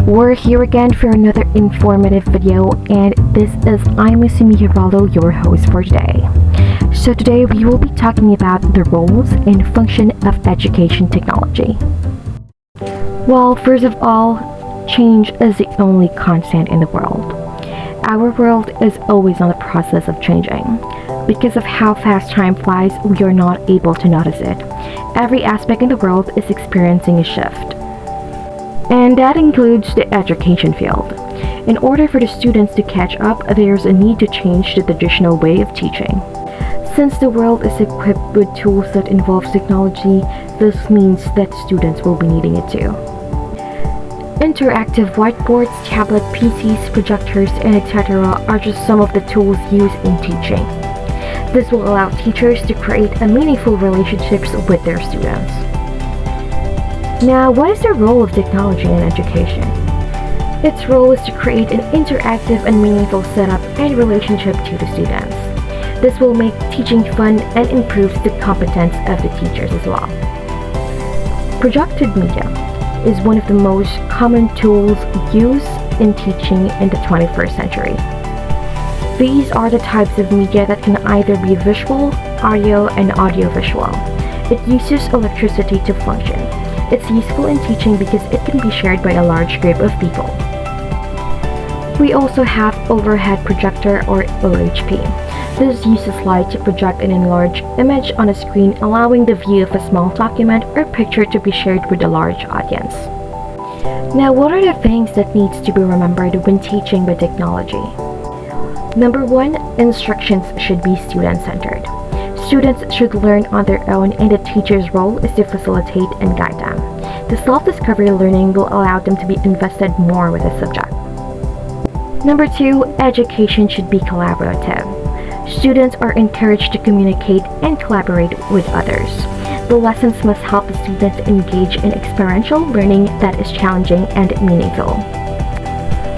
We're here again for another informative video, and this is Aimusumi Geraldo, your host for today. So today we will be talking about the roles and function of education technology. Well, first of all, change is the only constant in the world. Our world is always on the process of changing. Because of how fast time flies, we are not able to notice it. Every aspect in the world is experiencing a shift. And that includes the education field. In order for the students to catch up, there's a need to change the traditional way of teaching. Since the world is equipped with tools that involve technology, this means that students will be needing it too. Interactive whiteboards, tablet PCs, projectors, and etc. are just some of the tools used in teaching. This will allow teachers to create meaningful relationships with their students. Now, what is the role of technology in education? Its role is to create an interactive and meaningful setup and relationship to the students. This will make teaching fun and improves the competence of the teachers as well. Projected media is one of the most common tools used in teaching in the 21st century. These are the types of media that can either be visual, audio, and audiovisual. It uses electricity to function. It's useful in teaching because it can be shared by a large group of people. We also have overhead projector or OHP. This uses light to project an enlarged image on a screen, allowing the view of a small document or picture to be shared with a large audience. Now, what are the things that needs to be remembered when teaching with technology? Number 1, instructions should be student-centered. Students should learn on their own, and the teacher's role is to facilitate and guide them. The self-discovery learning will allow them to be invested more with the subject. Number 2, education should be collaborative. Students are encouraged to communicate and collaborate with others. The lessons must help the students engage in experiential learning that is challenging and meaningful.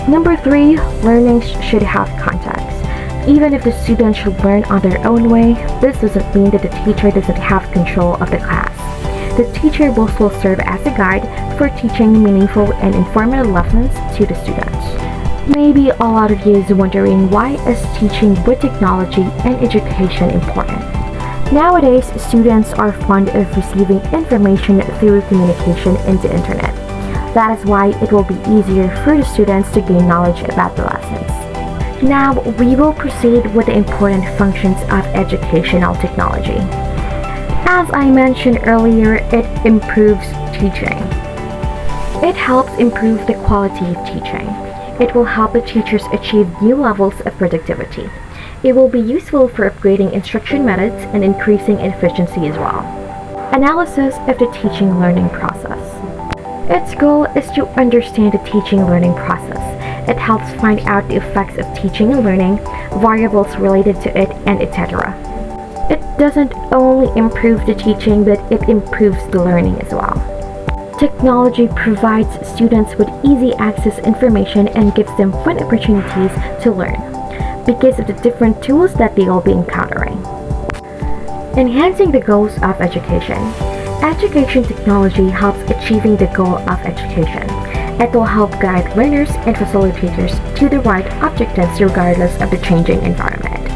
Number 3, learning should have context. Even if the students should learn on their own way, this doesn't mean that the teacher doesn't have control of the class. The teacher will still serve as a guide for teaching meaningful and informative lessons to the students. Maybe a lot of you is wondering, why is teaching with technology and education important? Nowadays, students are fond of receiving information through communication in the internet. That is why it will be easier for the students to gain knowledge about the lessons. Now, we will proceed with the important functions of educational technology. As I mentioned earlier, it improves teaching. It helps improve the quality of teaching. It will help the teachers achieve new levels of productivity. It will be useful for upgrading instruction methods and increasing efficiency as well. Analysis of the teaching learning process. Its goal is to understand the teaching learning process. It helps find out the effects of teaching and learning, variables related to it, and etc. It doesn't only improve the teaching, but it improves the learning as well. Technology provides students with easy access information and gives them fun opportunities to learn because of the different tools that they will be encountering. Enhancing the goals of education. Education technology helps achieving the goal of education. It will help guide learners and facilitators to the right objectives regardless of the changing environment.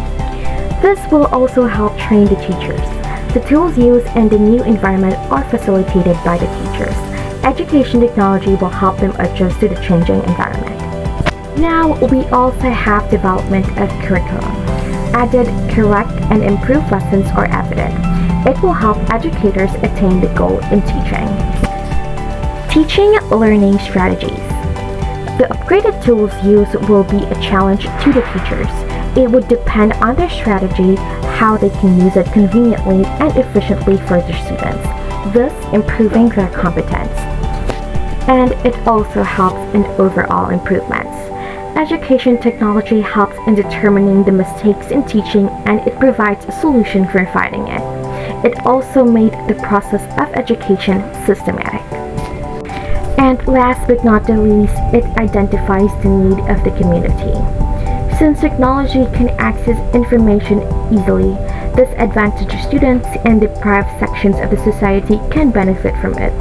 This will also help train the teachers. The tools used in the new environment are facilitated by the teachers. Education technology will help them adjust to the changing environment. Now, we also have development of curriculum. Added, correct, and improved lessons are evident. It will help educators attain the goal in teaching. Teaching learning strategies. The upgraded tools used will be a challenge to the teachers. It would depend on their strategy, how they can use it conveniently and efficiently for their students, thus improving their competence. And it also helps in overall improvements. Education technology helps in determining the mistakes in teaching, and it provides a solution for fighting it. It also made the process of education systematic. And last but not the least, it identifies the need of the community. Since technology can access information easily, disadvantaged students and deprived sections of the society can benefit from it.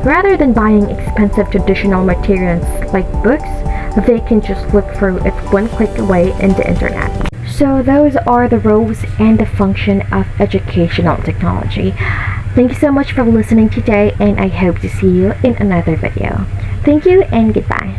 Rather than buying expensive traditional materials like books, they can just look through it one click away in the internet. So those are the roles and the function of educational technology. Thank you so much for listening today, and I hope to see you in another video. Thank you and goodbye.